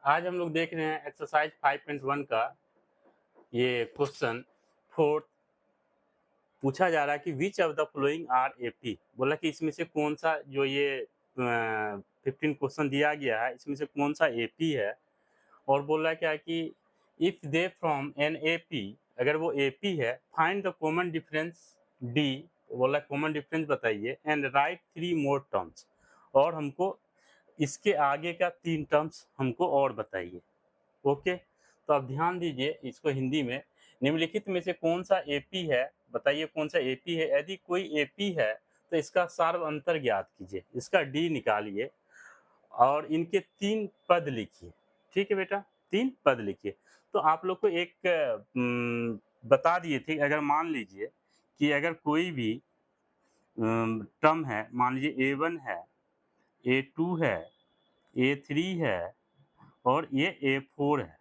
आज हम लोग देख रहे हैं एक्सरसाइज 5.1 का ये क्वेश्चन फोर्थ। पूछा जा रहा है कि which of the following are AP. बोला कि इसमें से कौन सा जो ये 15 क्वेश्चन दिया गया है इसमें से कौन सा एपी है। और बोल रहा है क्या कि if they from an AP, अगर वो एपी है, find the common difference D. बोला कॉमन डिफरेंस बताइए एंड राइट 3 मोर टर्म्स, और हमको इसके आगे का 3 टर्म्स हमको और बताइए। ओके, तो आप ध्यान दीजिए इसको हिंदी में। निम्नलिखित में से कौन सा एपी है, बताइए कौन सा एपी है। यदि कोई एपी है तो इसका सार्व अंतर ज्ञात कीजिए, इसका डी निकालिए और इनके 3 पद लिखिए। ठीक है बेटा, 3 पद लिखिए। तो आप लोग को एक बता दिए थे, अगर मान लीजिए कि अगर कोई भी टर्म है, मान लीजिए A1 है, A2 है, A3 है और ये A4 है,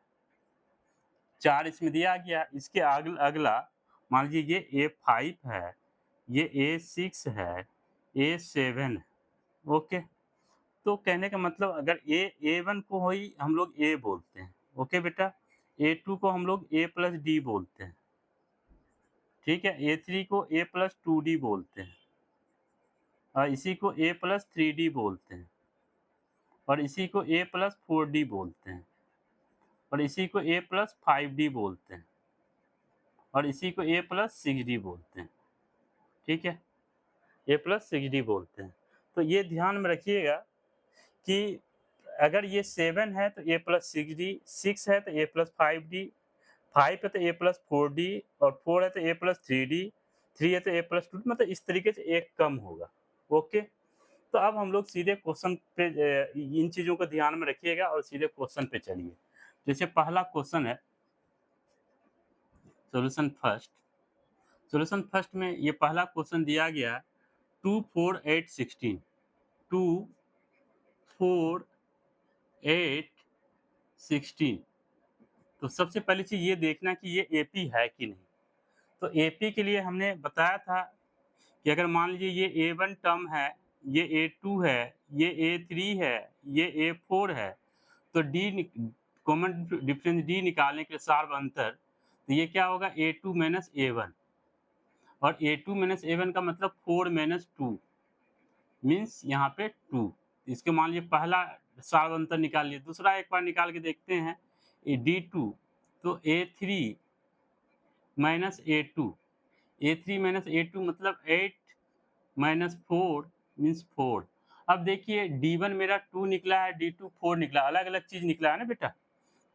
4 इसमें दिया गया। इसके अगला मान लीजिए ये A5 है, ये A6 है, A7 है। ओके, तो कहने का मतलब अगर A1 को ही हम लोग A बोलते हैं। ओके बेटा, A2 को हम लोग A प्लस डी बोलते हैं। ठीक है, A3 को A प्लस 2D बोलते हैं और इसी को A प्लस 3D बोलते हैं और इसी को A प्लस 4D बोलते हैं और इसी को A प्लस 5D बोलते हैं और इसी को A प्लस 6D बोलते हैं। ठीक है, A प्लस 6D बोलते हैं। तो ये ध्यान में रखिएगा कि अगर ये 7 है तो A प्लस 6D, 6 है तो A प्लस 5D, 5 है तो A प्लस 4D और 4 है तो A प्लस 3D, 3 है तो A प्लस 2D, मतलब इस तरीके से एक कम होगा। ओके, तो अब हम लोग सीधे क्वेश्चन पे इन चीज़ों को ध्यान में रखिएगा और सीधे क्वेश्चन पे चलिए। जैसे पहला क्वेश्चन है सॉल्यूशन फर्स्ट। सॉल्यूशन फर्स्ट में ये पहला क्वेश्चन दिया गया 2 4 8 16, 2 4 8 16। तो सबसे पहली चीज़ ये देखना कि ये एपी है कि नहीं। तो एपी के लिए हमने बताया था कि अगर मान लीजिए ये A1 टर्म है, ये A2 है, ये A3 है, ये A4 है, तो डी कॉमन डिफरेंस डी निकालने के सार्व अंतर, तो ये क्या होगा A2 माइनस A1, और A2 माइनस A1 का मतलब 4 माइनस 2 मीन्स यहाँ पे 2। इसके मान लीजिए पहला सार्व अंतर निकाल लिए, दूसरा एक बार निकाल के देखते हैं D2, तो A3 minus A2, A3 minus A2 मतलब 8 माइनस 4 मीन्स 4। अब देखिए D1 मेरा 2 निकला है, D2 4 निकला, अलग अलग चीज़ निकला है ना बेटा।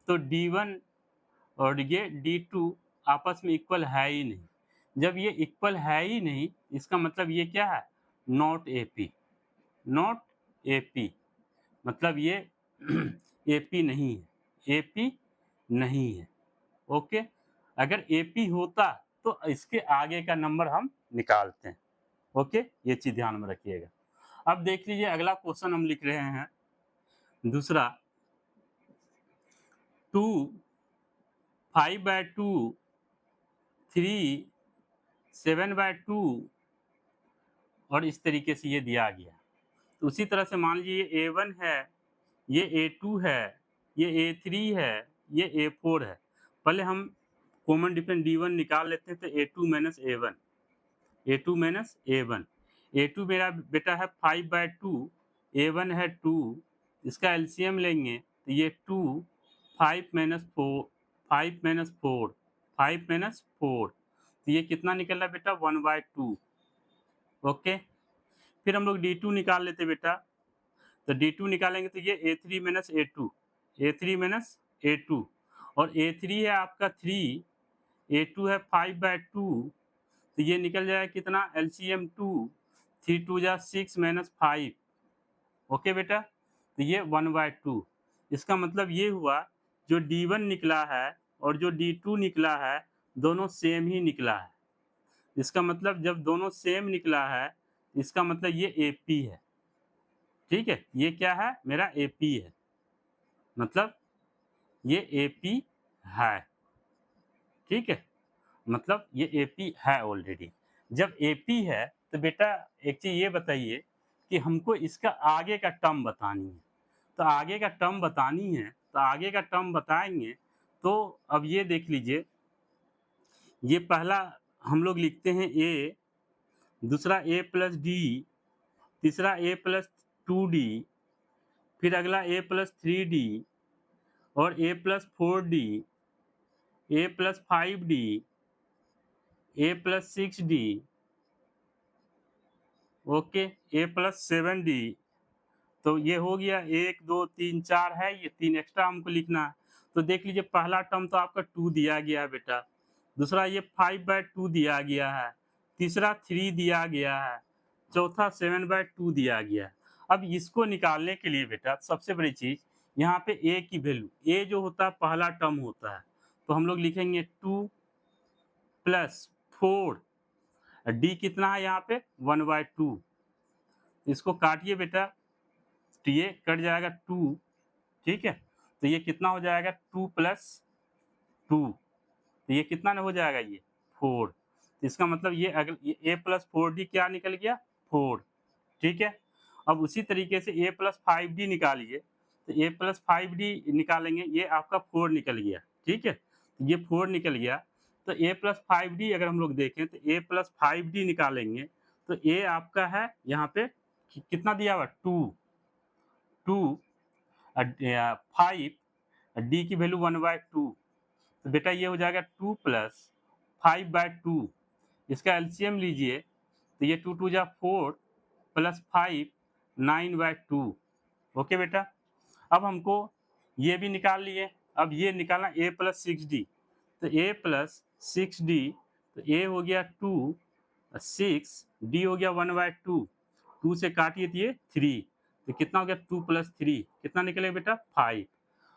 तो D1 और ये D2 आपस में इक्वल है ही नहीं। जब ये इक्वल है ही नहीं, इसका मतलब ये क्या है, नॉट एपी। नॉट एपी मतलब ये एपी नहीं है, एपी नहीं है। ओके, अगर एपी होता तो इसके आगे का नंबर हम निकालते हैं। ओके, ये चीज़ ध्यान में रखिएगा। अब देख लीजिए अगला क्वेश्चन हम लिख रहे हैं दूसरा, 2 5/2, 3 7/2 और इस तरीके से ये दिया गया। तो उसी तरह से मान लीजिए ये A1 है, ये A2 है, ये A3 है, ये A4 है। पहले हम कॉमन डिफरेंस D1 निकाल लेते हैं, तो A2 minus A1, A2 minus A1। A2 मेरा बेटा है 5/2, A1 है 2, इसका एलसीएम लेंगे तो ये 2, 5 माइनस 4, 5 माइनस 4, 5 माइनस 4, तो ये कितना निकल रहा है बेटा 1/2। ओके, फिर हम लोग D2 निकाल लेते बेटा, तो D2 निकालेंगे तो ये A3 minus A2, A3 minus A2 और A3 है आपका 3, A2 है 5/2, तो ये निकल जाएगा कितना एलसीएम 2, 3 2 जा 6 माइनस 5। ओके बेटा, तो ये 1/2। इसका मतलब ये हुआ जो D1 निकला है और जो D2 निकला है दोनों सेम ही निकला है। इसका मतलब जब दोनों सेम निकला है, इसका मतलब ये एपी है। ठीक है, ये क्या है मेरा एपी है, मतलब ये एपी है। ठीक है, मतलब ये एपी है ऑलरेडी। जब एपी है तो बेटा एक चीज़ ये बताइए कि हमको इसका आगे का टर्म बतानी है। तो आगे का टर्म बतानी है तो आगे का टर्म बताएंगे। तो अब ये देख लीजिए, ये पहला हम लोग लिखते हैं ए, दूसरा ए प्लस डी, तीसरा ए प्लस 2d, फिर अगला ए प्लस 3d और ए प्लस 4d, ए प्लस 5d, ए प्लस 6d, ओके, ए प्लस 7d। तो ये हो गया 1 2 3 4 है, ये 3 एक्स्ट्रा हमको लिखना है। तो देख लीजिए पहला टर्म तो आपका 2 दिया गया है बेटा, दूसरा ये 5/2 दिया गया है, तीसरा 3 दिया गया है, चौथा 7/2 दिया गया है। अब इसको निकालने के लिए बेटा सबसे बड़ी चीज यहाँ पे ए की वैल्यू, ए जो होता है पहला टर्म होता है, तो हम लोग लिखेंगे 2 प्लस 4, डी कितना है यहाँ पे 1/2, इसको काटिए बेटा, तो ये कट जाएगा 2, ठीक है। तो ये कितना हो जाएगा 2 प्लस 2, तो ये कितना हो जाएगा ये 4। तो इसका मतलब ये ए प्लस 4d क्या निकल गया 4, ठीक है। अब उसी तरीके से ए प्लस 5d निकालिए, तो ए प्लस 5d निकालेंगे, ये आपका 4 निकल गया, ठीक है। ये 4 निकल गया, तो ए प्लस 5d अगर हम लोग देखें तो ए प्लस 5d निकालेंगे, तो ए आपका है यहाँ पे कितना दिया हुआ 2 5, डी की वैल्यू 1/2, तो बेटा ये हो जाएगा 2 प्लस 5/2, इसका एलसीएम लीजिए, तो ये 2 2 जा 4 प्लस 5 9/2, ओके बेटा। अब हमको ये भी निकाल लिए, अब ये निकालना ए प्लस 6d, तो ए प्लस 6d, तो ए हो गया 2 6, डी हो गया 1/2, 2 से काटिए तो ये 3, तो कितना हो गया 2 प्लस 3 कितना निकलेगा बेटा 5।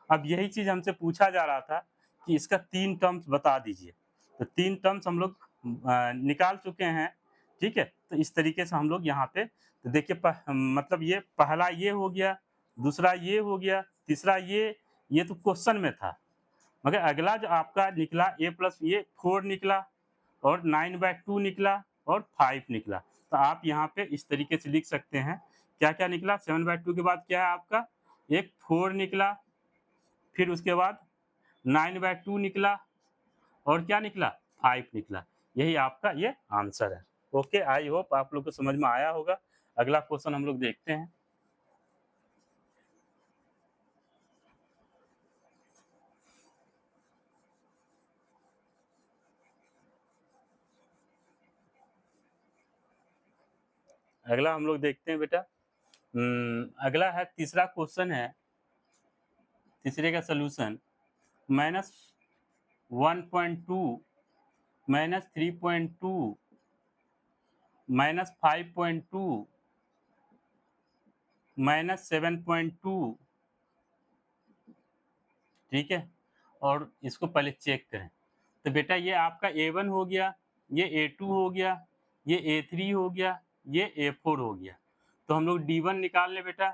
अब यही चीज हमसे पूछा जा रहा था कि इसका 3 टर्म्स बता दीजिए, तो 3 टर्म्स हम लोग निकाल चुके हैं, ठीक है। तो इस तरीके से हम लोग यहाँ पे, तो देखिए मतलब ये पहला ये हो गया, दूसरा ये हो गया, तीसरा ये तो क्वेश्चन में था, मगर अगला जो आपका निकला ए प्लस ये 4 निकला और 9/2 निकला और 5 निकला। तो आप यहाँ पे इस तरीके से लिख सकते हैं, क्या क्या निकला 7/2 के बाद क्या है आपका एक 4 निकला, फिर उसके बाद 9/2 निकला और क्या निकला 5 निकला। यही आपका ये आंसर है। ओके, आई होप आप लोग को समझ में आया होगा। अगला क्वेश्चन हम लोग देखते हैं। अगला हम लोग देखते हैं बेटा, अगला है तीसरा क्वेश्चन है, तीसरे का सोल्यूशन -1.2 -3.2 -5.2 -7.2, ठीक है। और इसको पहले चेक करें, तो बेटा ये आपका A1 हो गया, ये A2 हो गया, ये A3 हो गया, ये A4 हो गया। तो हम लोग D1 निकाल ले बेटा,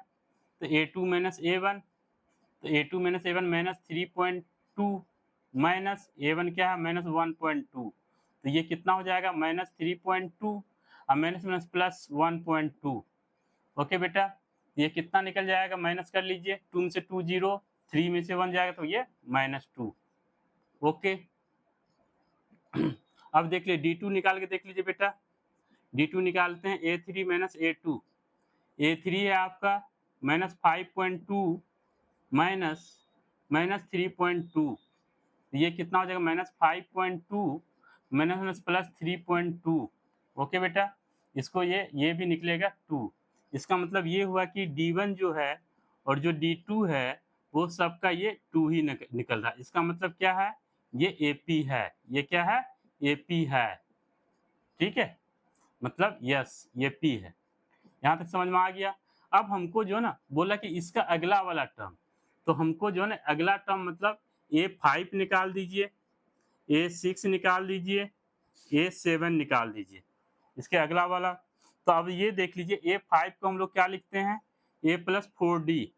तो A2 माइनस A1, तो A2 minus A1 -3.2 minus A1 क्या है -1.2, तो ये कितना हो जाएगा -3.2 और माइनस प्लस 1.2, ओके बेटा। ये कितना निकल जाएगा, माइनस कर लीजिए, 2 में से 2 0, 3 में से 1 जाएगा, तो ये -2, ओके। अब देख लीजिए D2 निकाल के देख लीजिए बेटा, D2 निकालते हैं A3 माइनस A2, A3 है आपका -5.2 माइनस 3.2, ये कितना हो जाएगा -5.2 माइनस प्लस 3.2, ओके बेटा। इसको ये भी निकलेगा 2, इसका मतलब ये हुआ कि D1 जो है और जो D2 है वो सबका ये 2 ही निकल रहा है। इसका मतलब क्या है, ये AP है, ये क्या है AP है, ठीक है, मतलब यस ये P है। यहाँ तक समझ में आ गया। अब हमको जो ना बोला कि इसका अगला वाला टर्म, तो हमको जो है अगला टर्म मतलब A5 निकाल दीजिए, A6 निकाल दीजिए, A7 निकाल दीजिए, इसके अगला वाला। तो अब ये देख लीजिए A5 को हम लोग क्या लिखते हैं A प्लस 4D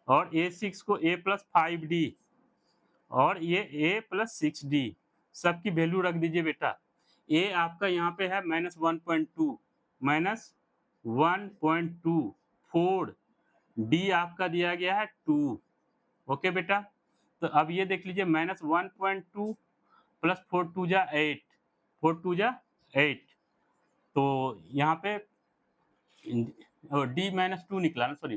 और A6 को A प्लस 5D और ये A प्लस 6D, सबकी वैल्यू रख दीजिए बेटा। A आपका यहाँ पे है -1.2 -1.2, 4, D आपका दिया गया है 2, ओके बेटा, तो अब ये देख लीजिए -1.2 प्लस 4 2 जा 8, 4 2 जा 8, तो यहाँ पे डी -2 निकला ना, सॉरी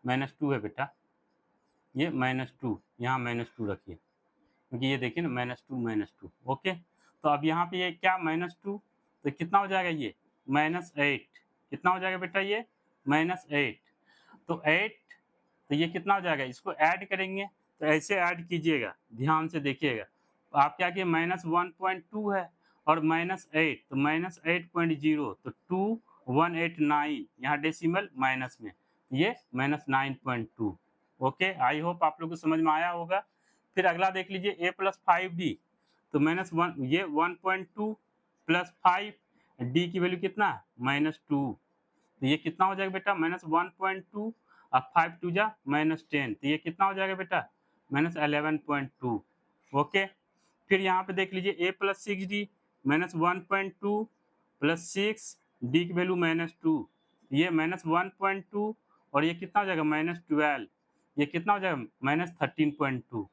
-2 है बेटा, ये -2 यहाँ -2 रखिए, क्योंकि ये देखिए ना -2 ओके। तो अब यहाँ पे ये क्या -2, तो कितना हो जाएगा ये -8, कितना हो जाएगा बेटा ये -8, तो 8, तो ये कितना हो जाएगा, इसको ऐड करेंगे, तो ऐसे ऐड कीजिएगा, ध्यान से देखिएगा। तो आप क्या किए -1.2 है और -8, तो -8.0, तो 2189, यहाँ डेसिमल माइनस में, ये -9.2। ओके, आई होप आप लोग को समझ में आया होगा। फिर अगला देख लीजिए a प्लस 5d, तो -1, ये 1.2 प्लस 5, d की वैल्यू कितना -2, तो ये कितना हो जाएगा बेटा -1.2 और 5 2 जा -10, तो ये कितना हो जाएगा बेटा -11.2। ओके, फिर यहाँ पे देख लीजिए a plus 6d, -1.2 plus 6, d की वैल्यू -2, ये -1.2 और ये कितना हो जाएगा -12, ये कितना हो जाएगा -13.2।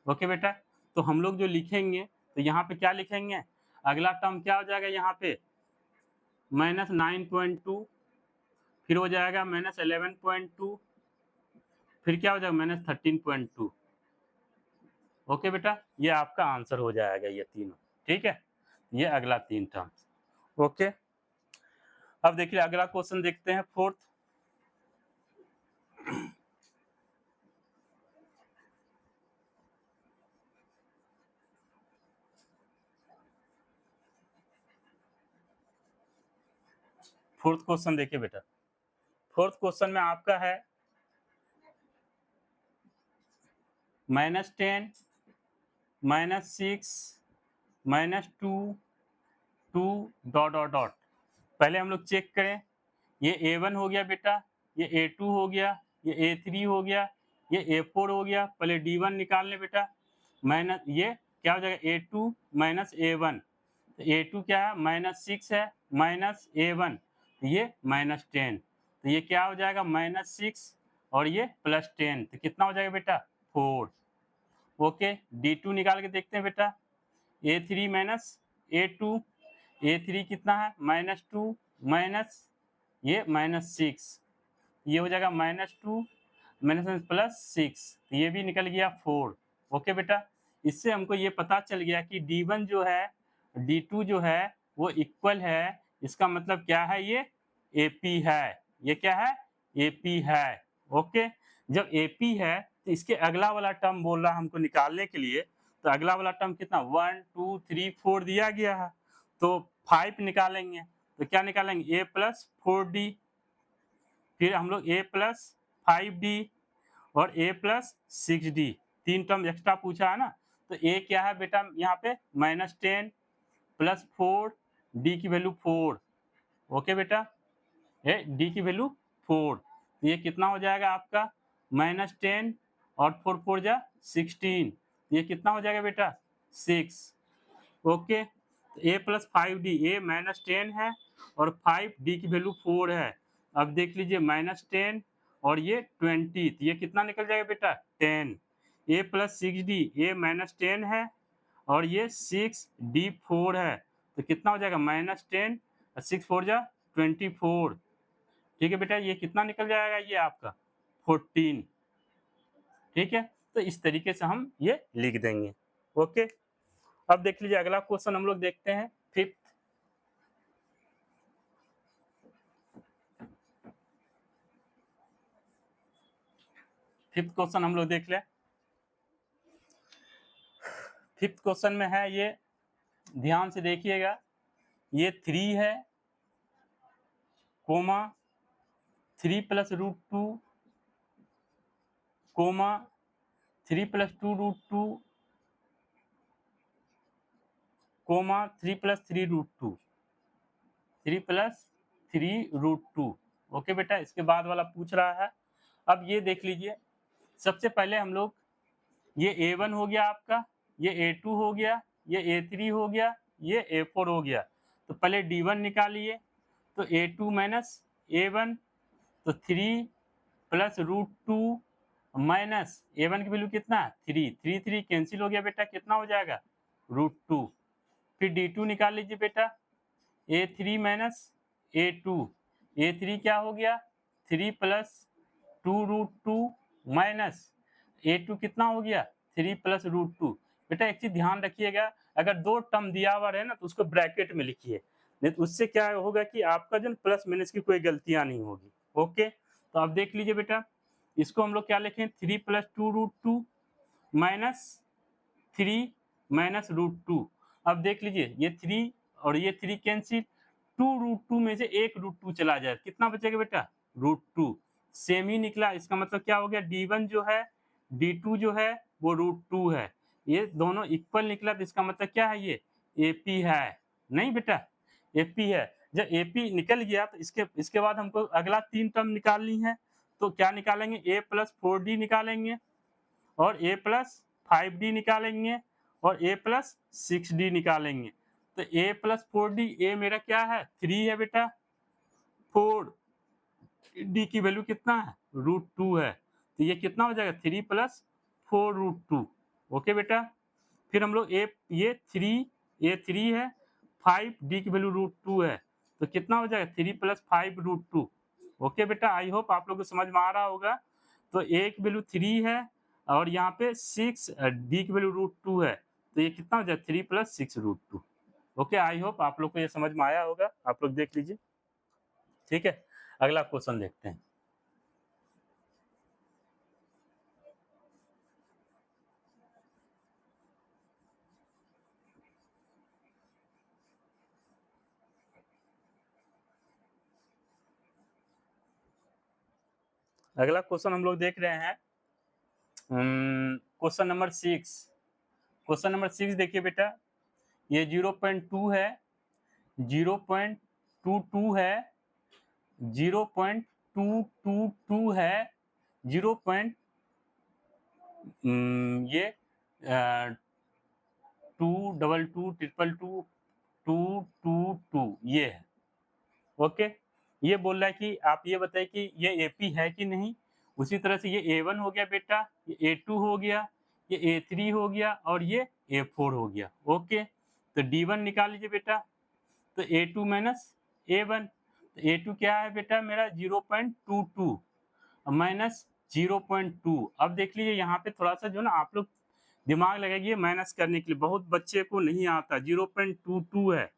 ओके बेटा, तो हम लोग जो लिखेंगे, तो यहाँ पे क्या लिखेंगे, अगला टर्म क्या हो जाएगा यहाँ पे -9.2, फिर हो जाएगा -11.2, फिर क्या हो जाएगा -13.2। ओके बेटा, ये आपका आंसर हो जाएगा ये तीनों, ठीक है, ये अगला 3 टर्म्स। ओके, अब देखिए अगला क्वेश्चन देखते हैं, फोर्थ। फोर्थ क्वेश्चन देखिए बेटा, फोर्थ क्वेश्चन में आपका है -10, -6, -2, 2 डॉट डॉट डॉट। पहले हम लोग चेक करें, ये A1 हो गया बेटा, ये A2 हो गया, ये A3 हो गया, ये A4 हो गया। पहले D1 निकाल लें बेटा, माइनस ये क्या हो जाएगा A2 माइनस A1, तो A2 क्या है -6 है, माइनस A1, तो ये -10, तो ये क्या हो जाएगा -6 और ये +10, तो कितना हो जाएगा बेटा 4। ओके, D2 निकाल के देखते हैं बेटा, A3 माइनस A2, A3 कितना है -2 माइनस ये -6, ये हो जाएगा -2 माइनस +6, ये भी निकल गया 4। ओके बेटा, इससे हमको ये पता चल गया कि D1 जो है D2 जो है वो इक्वल है, इसका मतलब क्या है, ये AP है, ये क्या है AP है। ओके, जब AP है तो इसके अगला वाला टर्म बोल रहा है हमको निकालने के लिए, तो अगला वाला टर्म कितना 1 2 3 4 दिया गया है, तो 5 निकालेंगे, तो क्या निकालेंगे a प्लस 4d, फिर हम लोग a प्लस 5d और a plus 6d, 3 term extra पूछा है ना, तो a क्या है बेटा यहाँ पे -10 प्लस 4, d की वैल्यू 4। ओके बेटा, ये d की वैल्यू 4, तो ये कितना हो जाएगा आपका -10 और 4 4 जा 16, ये कितना हो जाएगा बेटा 6। Okay, a plus 5d, a -10 है और 5d की वैल्यू 4 है। अब देख लीजिए -10 और ये 20, तो ये कितना निकल जाएगा बेटा 10। a प्लस 6d, a -10 है और ये 6d 4 है, तो कितना हो जाएगा -10 और 6 4 जा 24। ठीक है बेटा, ये कितना निकल जाएगा, ये आपका 14। ठीक है, तो इस तरीके से हम ये लिख देंगे। ओके, अब देख लीजिए अगला क्वेश्चन हम लोग देखते हैं, फिफ्थ। फिफ्थ क्वेश्चन हम लोग देख लें। फिफ्थ क्वेश्चन में है ये, ध्यान से देखिएगा, ये 3 है comma 3 plus √2 comma 3 plus 2√2 comma 3 plus 3√2, 3 plus 3√2। Okay बेटा, इसके बाद वाला पूछ रहा है। अब ये देख लीजिए, सबसे पहले हम लोग, ये A1 हो गया आपका, ये A2 हो गया, ये A3 हो गया, ये A4 हो गया, तो पहले D1 निकालिए, तो A2 माइनस A1, तो 3 प्लस √2 माइनस a1 की वैल्यू कितना 3, 3 कैंसिल हो गया बेटा, कितना हो जाएगा √2। फिर d2 निकाल लीजिए बेटा, a3 माइनस a2, a3 क्या हो गया 3 प्लस 2√2 माइनस a2 कितना हो गया 3 प्लस √2। बेटा एक चीज ध्यान रखिएगा, अगर दो टर्म दिया हुआ है ना तो उसको ब्रैकेट में लिखिए, नहीं तो उससे क्या होगा कि आपका जो प्लस माइनस की कोई गलतियां नहीं होगी। ओके, तो आप देख लीजिए बेटा, इसको हम लोग क्या लिखें 3 प्लस 2√2 माइनस 3 माइनस √2। अब देख लीजिए ये 3 और ये 3 कैंसिल, 2√2 में से एक √2 चला जाए, कितना बचेगा बेटा √2। सेम ही निकला, इसका मतलब क्या हो गया d1 जो है d2 जो है वो √2 है, ये दोनों इक्वल निकला, तो इसका मतलब क्या है ये AP है, नहीं बेटा AP है। जब AP निकल गया तो इसके बाद हमको अगला 3 टर्म निकालनी है, तो क्या निकालेंगे a प्लस 4d निकालेंगे और a प्लस 5d निकालेंगे और a प्लस 6d निकालेंगे। तो a प्लस 4d, a मेरा क्या है 3 है बेटा, 4d की वैल्यू कितना है √2 है, तो ये कितना हो जाएगा 3 प्लस 4√2। ओके बेटा, फिर हम लोग ये 3 है, 5d की वैल्यू √2 है, तो कितना हो जाएगा 3 प्लस 5√2। ओके बेटा, आई होप आप लोग को समझ में आ रहा होगा। तो a की वैल्यू 3 है और यहाँ पे 6d की वैल्यू √2 है, तो ये कितना हो जाएगा 3 प्लस 6√2। ओके, आई होप आप लोग को ये समझ में आया होगा, आप लोग देख लीजिए। ठीक है, अगला क्वेश्चन देखते हैं। अगला क्वेश्चन हम लोग देख रहे हैं क्वेश्चन नंबर 6। क्वेश्चन नंबर 6 देखिए बेटा, ये 0.2 है, 0.22 है, 0.222 है, 0. ये 222 ये है। ओके, ये बोल रहा है कि आप ये बताइए कि ये AP है कि नहीं। उसी तरह से ये A1 हो गया बेटा, ये A2 हो गया, ये A3 हो गया और ये A4 हो गया। ओके, तो D1 निकाल लीजिए बेटा, तो A2 माइनस A1, तो A2 क्या है बेटा मेरा 0.22 माइनस 0.2। अब देख लीजिए यहाँ पे थोड़ा सा जो ना आप लोग दिमाग लगाइए माइनस करने के लिए, बहुत बच्चे को नहीं आता, 0.22 है।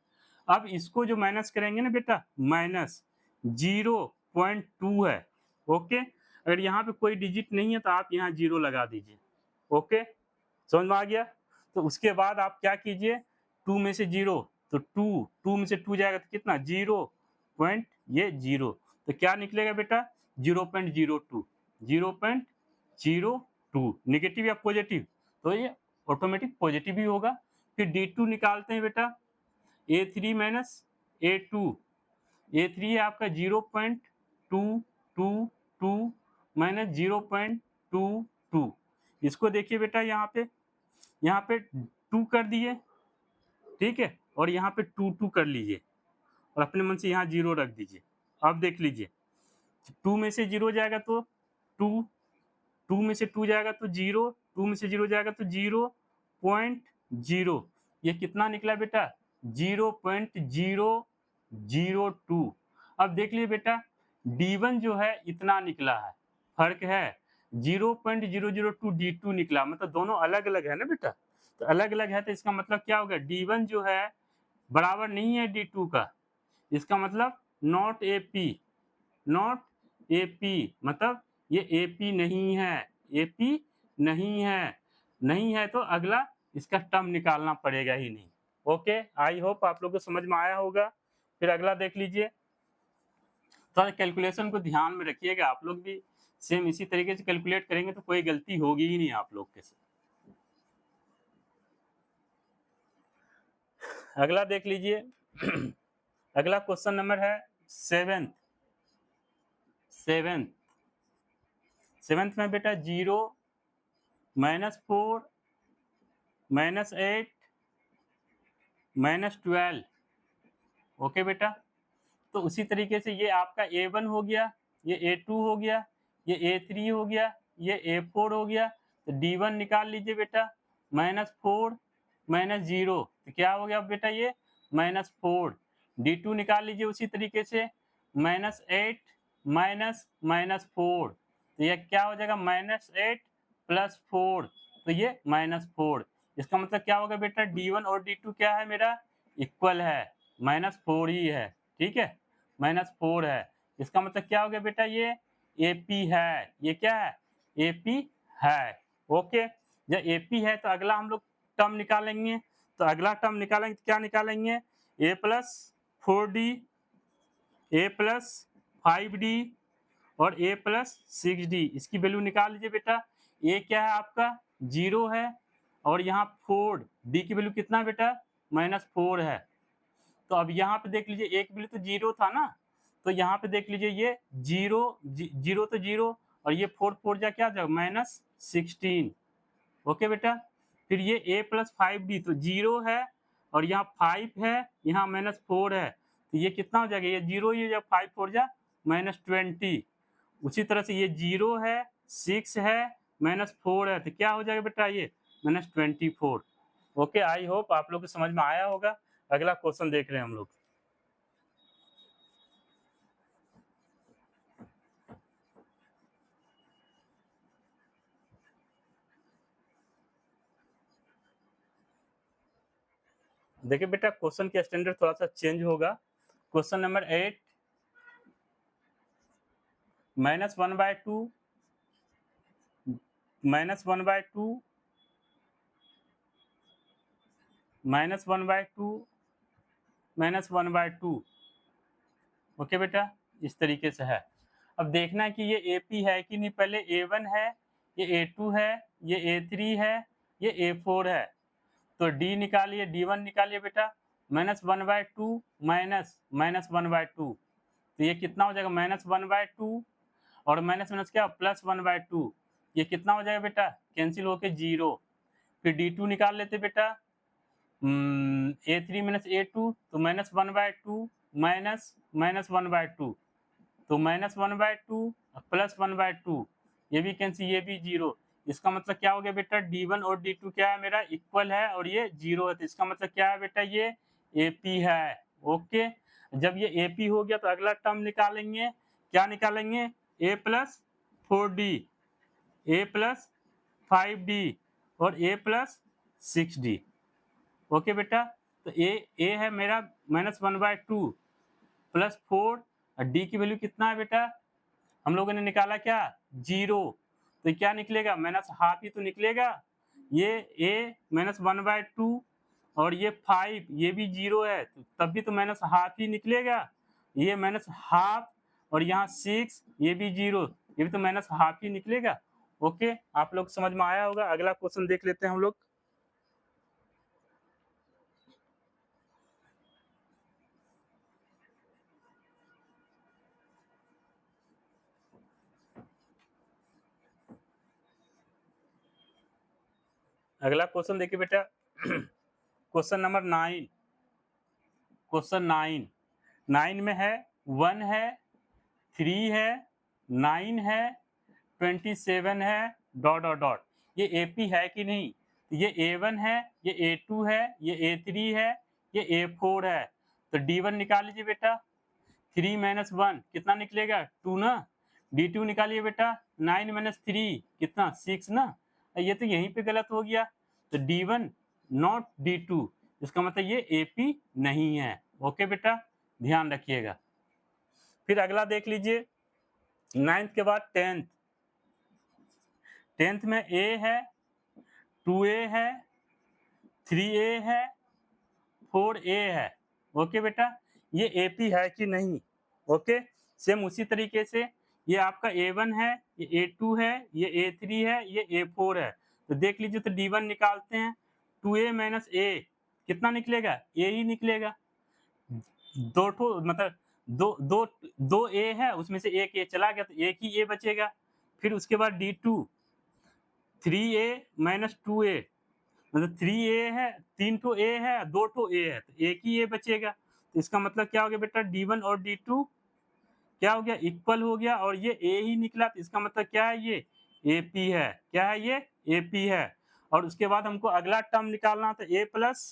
अब इसको जो माइनस करेंगे ना बेटा, माइनस 0.2 है। ओके, अगर यहाँ पे कोई डिजिट नहीं है तो आप यहाँ 0 लगा दीजिए। ओके, समझ में आ गया। तो उसके बाद आप क्या कीजिए, 2 में से 0, तो 2 में से 2 जाएगा तो कितना 0.0, तो क्या निकलेगा बेटा 0.02, 0.02 नेगेटिव या पॉजिटिव, तो ये ऑटोमेटिक पॉजिटिव ही होगा। फिर D2 निकालते हैं बेटा, A3 माइनस A2, A3 है आपका 0.222 माइनस 0.22, इसको देखिए बेटा यहाँ पे 2 कर दिए, ठीक है, और यहाँ पे 2 कर लीजिए और अपने मन से यहाँ 0 रख दीजिए। अब देख लीजिए 2 में से 0 जाएगा तो 2, 2 में से 2 जाएगा तो 0, 2 में से 0 जाएगा तो 0.0, ये कितना निकला बेटा 0.002। अब देख लीजिए बेटा D1 जो है इतना निकला है, फर्क है 0.002 D2 निकला, मतलब दोनों अलग अलग है ना बेटा, तो अलग अलग है तो इसका मतलब क्या होगा D1 जो है बराबर नहीं है D2 का, इसका मतलब नॉट AP, नॉट AP मतलब ये AP नहीं है, AP नहीं है, नहीं है तो अगला इसका टर्म निकालना पड़ेगा ही नहीं। ओके, आई होप आप लोग को समझ में आया होगा। फिर अगला देख लीजिए, थोड़ा कैलकुलेशन को ध्यान में रखिएगा, आप लोग भी सेम इसी तरीके से कैलकुलेट करेंगे तो कोई गलती होगी ही नहीं आप लोग के साथ। अगला देख लीजिए अगला क्वेश्चन नंबर है 7th में बेटा 0 -4 -8 -12। ओके बेटा, तो उसी तरीके से ये आपका A1 हो गया, ये A2 हो गया, ये A3 हो गया, ये A4 हो गया, तो D1 निकाल लीजिए बेटा, -4 -0, तो क्या हो गया बेटा ये -4। D2 निकाल लीजिए उसी तरीके से, -8 -4, तो ये क्या हो जाएगा -8 + 4, तो ये -4। इसका मतलब क्या होगा बेटा, D1 और D2 क्या है मेरा, इक्वल है, -4 ही है, ठीक है, -4 है। इसका मतलब क्या हो गया बेटा, ये AP है, ये क्या है, AP है। ओके, जब AP है तो अगला हम लोग टर्म निकालेंगे, तो अगला टर्म निकालेंगे तो क्या निकालेंगे, A + 4D, A + 5D और A + 6D, इसकी वैल्यू निकाल लीजिए बेटा। A क्या है आपका 0 है, और यहाँ 4 D की वैल्यू कितना बेटा, -4 है। तो अब यहाँ पे देख लीजिए A की वैल्यू तो 0 था ना, तो यहाँ पे देख लीजिए ये 0 तो 0, और ये 4 4 जा क्या जाएगा -16। ओके बेटा, फिर ये A + 5D तो 0 है, और यहाँ 5 है, यहाँ -4 है, तो ये कितना हो जाएगा, ये 0 ही हो जाएगा, 5 4 जा -20। उसी तरह से ये 0 है, 6 है, -4 है, तो क्या हो जाएगा बेटा, ये -24। ओके, आई होप आप लोग को समझ में आया होगा। अगला क्वेश्चन देख रहे हैं हम लोग। देखिए बेटा, क्वेश्चन के स्टैंडर्ड थोड़ा सा चेंज होगा। Question number 8, -1/2 -1/2 -1/2 -1/2। ओके बेटा, इस तरीके से है। अब देखना है कि ये AP है कि नहीं, पहले A1 है, ये A2 है, ये A3 है, ये A4 है, तो D निकालिए, D1 निकालिए बेटा, -1/2 -1/2, तो ये कितना हो जाएगा, -1/2, और माइनस क्या, +1/2, ये कितना हो जाएगा बेटा, कैंसिल होके 0। फिर D2 निकाल लेते बेटा, A3 - A2, तो -1/2 -1/2, तो -1/2 +1/2, ये भी कैंसिल, ये भी 0। इसका मतलब क्या हो गया बेटा, D1 और D2 क्या है मेरा, इक्वल है, और ये 0 है, तो इसका मतलब क्या है बेटा, ये AP है। ओके, जब ये AP हो गया तो अगला टर्म निकालेंगे, क्या निकालेंगे, A + 4D, A + 5D और A + 6D। ओके बेटा, तो A है मेरा -1/2 + 4, और D की वैल्यू कितना है बेटा, हम लोगों ने निकाला क्या, 0, तो क्या निकलेगा, -½ ही तो निकलेगा। ये A -1/2 और ये 5, ये भी 0 है, तो तब भी तो -½ ही निकलेगा। ये -½ और यहाँ 6, ये भी 0, ये भी तो -½ ही निकलेगा। ओके, आप लोग समझ में आया होगा। अगला क्वेश्चन देख लेते हैं हम लोग। अगला क्वेश्चन देखिए बेटा, क्वेश्चन नंबर 9, क्वेश्चन 9 में है 1 है, 3 है, 9 है, 27 है, डॉट डॉट डॉट, ये AP है कि नहीं, ये A1 है, ये A2 है, ये A3 है, ये A4 है, तो D1 निकाल लीजिए बेटा, 3 - 1 कितना निकलेगा, 2 ना। D2 निकालिए बेटा, 9 - 3 कितना, 6 ना। ये तो यहीं पे गलत हो गया, तो D1 नॉट D2, इसका मतलब ये AP नहीं है। ओके बेटा, ध्यान रखिएगा। फिर अगला देख लीजिए, 9th के बाद 10th में A है, 2A है, 3A है, 4A है। ओके बेटा, ये AP है कि नहीं। ओके, सेम उसी तरीके से ये आपका A1 है, ये A2 है, ये A3 है, ये A4 है, तो देख लीजिए, तो D1 निकालते हैं, 2A - A कितना निकलेगा, A ही निकलेगा। दो ठो मतलब दो दो दो A है, उसमें से एक A चला गया, तो एक ही A बचेगा। फिर उसके बाद D2, 3A - 2A, मतलब 3A है, 3 ठो A है, 2 ठो A है, तो एक ही A बचेगा। तो इसका मतलब क्या हो गया बेटा, D1 और D2 क्या हो गया, इक्वल हो गया, और ये A ही निकला, तो इसका मतलब क्या है, ये AP है। क्या है ये? AP है। और उसके बाद हमको अगला टर्म निकालना था A plus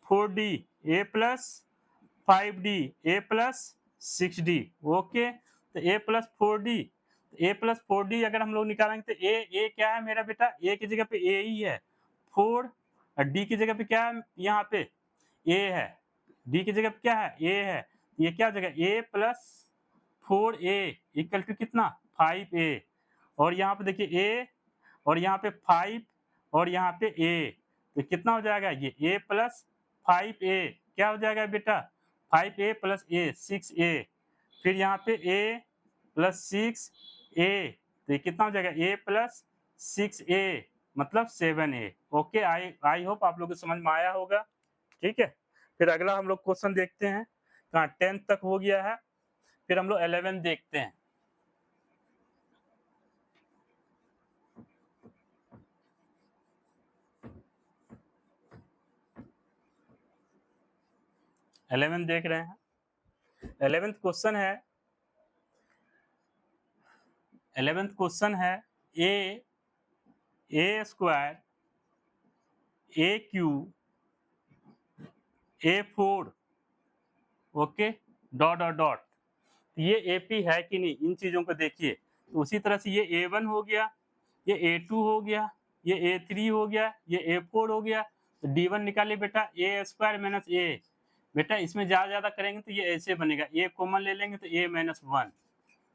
4D, A plus 5D, A plus 6D। Okay, तो A plus 4D, A plus 4D अगर हम लोग निकालेंगे तो A क्या है मेरा बेटा? A की जगह पे A ही है, 4 और D की जगह पे क्या है? यहाँ पे A है, D की जगह पे क्या है? A है। ये क्या जगह? A plus 4A equal to कितना? 5A। और यहाँ पे देखिए A और यहाँ पे 5 और यहाँ पे A, तो कितना हो जाएगा? ये A प्लस 5A क्या हो जाएगा बेटा? 5A plus A 6A। फिर यहाँ पे A प्लस 6A, तो ये कितना हो जाएगा? A प्लस 6A मतलब 7A। ओके, आई होप आप लोग को समझ में आया होगा। ठीक है, फिर अगला हम लोग क्वेश्चन देखते हैं। कहाँ 10th तक हो गया है, फिर हम लोग 11 देखते हैं। इलेवन देख रहे हैं। 11th क्वेश्चन है, 11th क्वेश्चन है a square a q A4 okay dot dot dot, ये AP है कि नहीं, इन चीजों को देखिए। तो उसी तरह से ये A1 हो गया, ये A2 हो गया, ये A3 हो गया, ये A4 हो गया। तो D1 निकालिए बेटा, A स्क्वायर माइनस A। बेटा इसमें ज्यादा करेंगे तो ये ऐसे बनेगा, A कॉमन ले लेंगे तो A माइनस 1।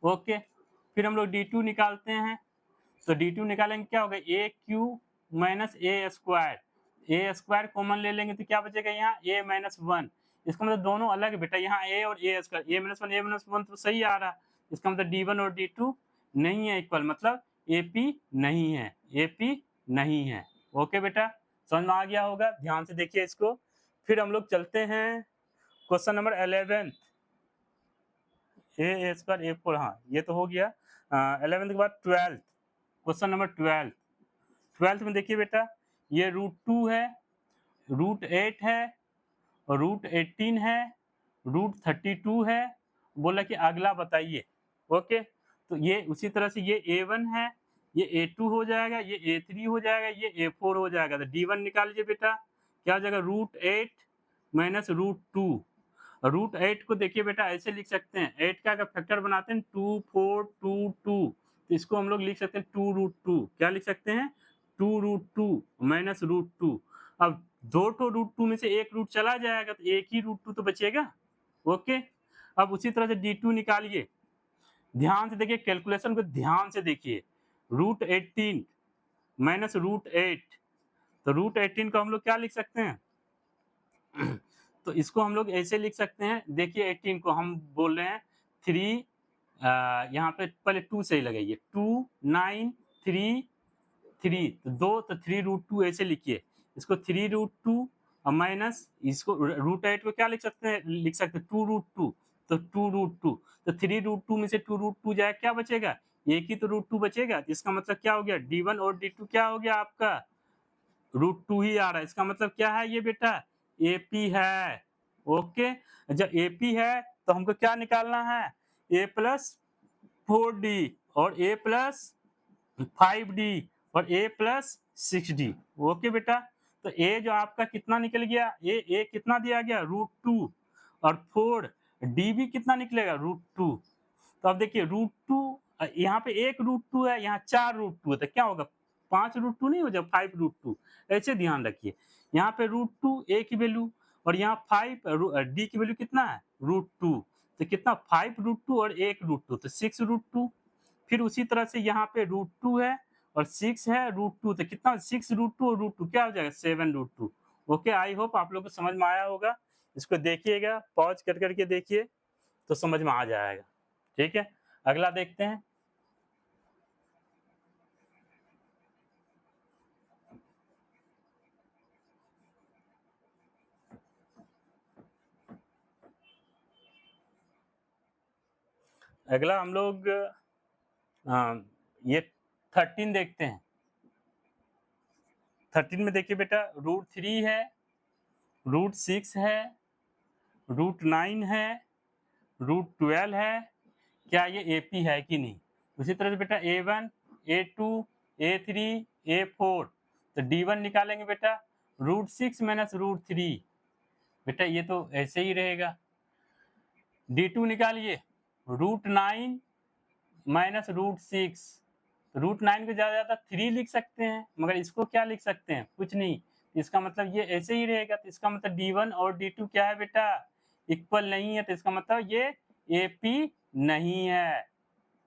ओके, फिर हम लोग D2 निकालते हैं, तो D2 निकालेंगे क्या होगा? A Q minus A square, A square common ले लेंगे तो क्या बचेगा यहाँ? A minus 1। इसका मतलब दोनों अलग है बेटा, यहाँ A और A स्क्वायर, A माइनस 1 तो सही आ रहा। इसका मतलब D1 और D2 नहीं है इक्वल, मतलब AP नहीं है, AP नहीं है। ओके बेटा, समझ में आ गया होगा, ध्यान से देखिए इसको। फिर हम लोग चलते हैं question number 11। A square A4, हाँ ये तो हो गया। 11 के बाद 12, क्वेश्चन नंबर 12। 12th में देखिए बेटा, ये √2 है, √8 है, √18 है, √32 है। बोला कि अगला बताइए। ओके, तो ये उसी तरह से ये A1 है, ये A2 हो जाएगा, ये A3 हो जाएगा, ये A4 हो जाएगा। तो D1 निकाल लीजिए बेटा, क्या हो जाएगा? √8 माइनस √2। √8 को देखिए बेटा ऐसे लिख सकते हैं, 8 का अगर फैक्टर बनाते हैं 2 4 2 2, तो इसको हम लोग लिख सकते हैं 2√2। क्या लिख सकते हैं? 2√2 माइनस √2। अब दो तो √2 में से एक रूट चला जाएगा तो एक ही √2 तो बचेगा। ओके, अब उसी तरह से D2 निकालिए। ध्यान से देखिए, कैलकुलेशन को ध्यान से देखिए। √18 माइनस √8, तो √18 को हम लोग क्या लिख सकते हैं? तो इसको हम लोग ऐसे लिख सकते हैं, देखिए 18 को हम बोल रहे हैं 3, यहाँ पे पहले 2 से ही लगाइए, 2 9 3 3, तो 2 तो 3√2 ऐसे लिखिए। इसको 3√2 और माइनस इसको √8 को क्या लिख सकते हैं? 2√2, तो 2√2, तो 3√2 में से 2√2 जाए, क्या बचेगा? एक ही तो √2 बचेगा। इसका मतलब क्या हो गया? D1 और D2 क्या हो गया आपका? √2 ही आ रहा है। इसका मतलब क्या है ये बेटा? AP है। ओके, जब AP है तो हमको क्या निकालना है? A प्लस 4D और A प्लस 5D और A प्लस 6D। ओके बेटा, तो A जो आपका कितना निकल गया? A कितना दिया गया? √2 और 4D भी कितना निकलेगा? √2। तो अब देखिए √2, यहाँ पे एक √2 है, यहाँ 4 √2 है, तो क्या होगा? 5 √2 नहीं हो जाए 5 √2। ऐसे ध्यान रखिए, यहाँ पे √2 A की वैल्यू और यहाँ 5 D की वैल्यू कितना है? √2, तो कितना? 5 √2 और 1 √2, तो 6 √2। फिर उसी तरह से यहाँ पे √2 है और 6 है √2, तो कितना? 6 √2 और √2 क्या हो जाएगा? 7 √2। ओके, आई होप आप लोग को समझ में आया होगा। इसको देखिएगा, पॉज कर करके देखिए तो समझ में आ जाएगा। ठीक है, अगला देखते हैं। अगला हम लोग ये 13 देखते हैं। 13 में देखिए बेटा, √3 है, √6 है, √9 है, √12 है। क्या ये AP है कि नहीं? उसी तरह से बेटा A1 A2 A3 A4, तो D1 निकालेंगे बेटा √6 माइनस √3, बेटा ये तो ऐसे ही रहेगा। D2 निकालिए √9 माइनस √6, √9 को ज़्यादा 3 लिख सकते हैं, मगर इसको क्या लिख सकते हैं, कुछ नहीं। इसका मतलब ये ऐसे ही रहेगा, तो इसका मतलब D1 और D2 क्या है बेटा, इक्वल नहीं है, तो इसका मतलब ये AP नहीं है।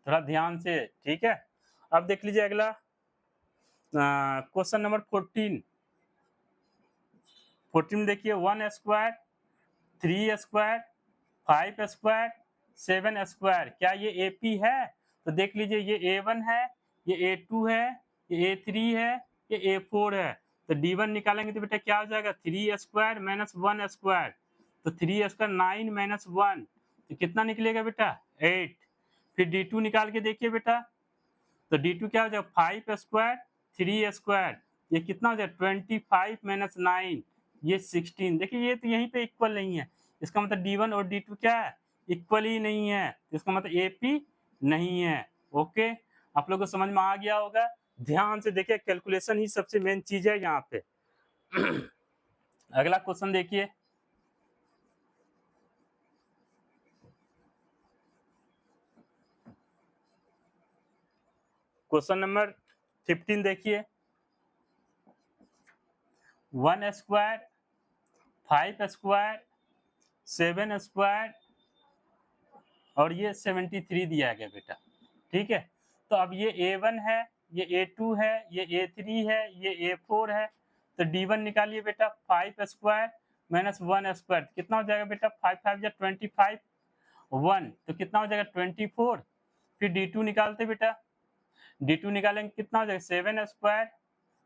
थोड़ा ध्यान से, ठीक है। अब देख लीजिए अगला क्वेश्चन नंबर 14 में देखिए 1 स्क्वायर 3 स्क्वायर 5 स्क्वायर 7 स्क्वायर, क्या ये AP है? तो देख लीजिए ये A1 है, ये A2 है, ये A3 है, ये A4 है। तो D1 निकालेंगे तो बेटा क्या हो जाएगा 3 स्क्वायर माइनस 1 स्क्वायर, तो 3 स्क्वायर 9 माइनस 1, तो कितना निकलेगा बेटा 8। फिर D2 निकाल के देखिए बेटा, तो D2 क्या हो जाएगा 5 स्क्वायर 3 स्क्वायर, ये कितना हो जाएगा 25 माइनस 9, ये 16। देखिए ये तो यहीं पे इक्वल नहीं है, इसका मतलब D1 और D2 क्या है, इक्वल ही नहीं है, इसका मतलब AP नहीं है। ओके, आप लोगों को समझ में आ गया होगा। ध्यान से देखिए, कैलकुलेशन ही सबसे मेन चीज है यहाँ पे। अगला क्वेश्चन देखिए, क्वेश्चन नंबर 15 देखिए 1 स्क्वायर 5 स्क्वायर 7 स्क्वायर और ये 73 दिया गया बेटा, ठीक है। तो अब ये A1 है, ये A2 है, ये A3 है, ये A4 है, तो D1 निकालिए बेटा 5 स्क्वायर माइनस 1 स्क्वायर, कितना हो जाएगा बेटा 5 5 या 25, 1 तो कितना हो जाएगा 24। फिर D2 निकालते बेटा, D2 निकालेंगे कितना हो जाएगा 7 स्क्वायर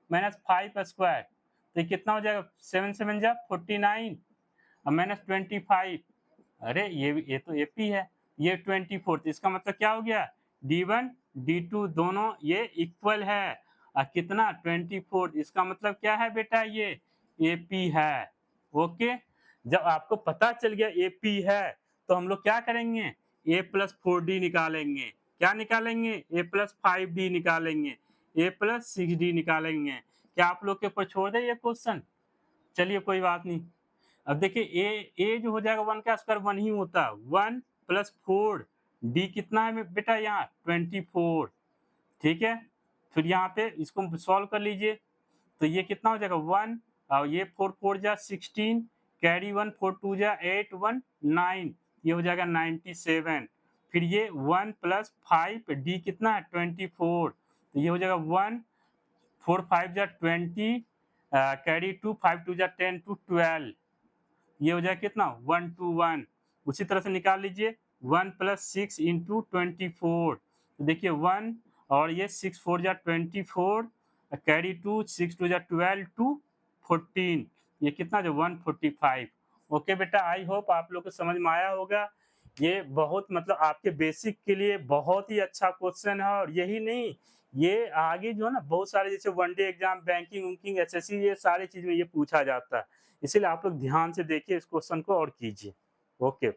माइनस 5 स्क्वायर, तो कितना हो जाएगा 7 7 जा 49 और माइनस 25, अरे ये तो AP है, ये 24, तो इसका मतलब क्या हो गया D1 D2 दोनों ये इक्वल है, और कितना 24, इसका मतलब क्या है बेटा ये AP है। ओके, जब आपको पता चल गया AP है तो हम लोग क्या करेंगे A+4D निकालेंगे, क्या निकालेंगे A+5D निकालेंगे, A+6D निकालेंगे। क्या आप लोग के ऊपर छोड़ दे ये क्वेश्चन, चलिए कोई बात नहीं। अब देखिए ए जो हो जाएगा 1 का स्क्वायर 1 ही होता है, 1 + 4, डी कितना है बेटा यहाँ 24, ठीक है। फिर यहाँ पे इसको सॉल्व कर लीजिए, तो ये कितना हो जाएगा 1 और ये 4 4 जा 16, कैरी 1 4 2 जा 8 1 9, ये हो जाएगा 97। फिर ये 1 + 5 डी कितना है 24, तो ये हो जाएगा 1 4 5 जा 20, कैरी 2 5 2 जा 10 to 12, ये हो जाएगा कितना 1 to 1। उसी तरह से निकाल लीजिए 1 + 6 × 24, तो देखिए 1 और ये 6 4 जा 24, कैरी 2 6 2 जा 12 to 14, ये कितना जो 145। ओके बेटा, आई होप आप लोग को समझ में आया होगा। ये बहुत मतलब आपके बेसिक के लिए बहुत ही अच्छा क्वेश्चन है, और यही नहीं ये आगे जो है ना बहुत सारे जैसे वनडे एग्जाम बैंकिंग वुकिंग SSC ये सारी चीज में ये पूछा जाता है, इसीलिए आप लोग ध्यान से देखिए इस क्वेश्चन को और कीजिए। ओके।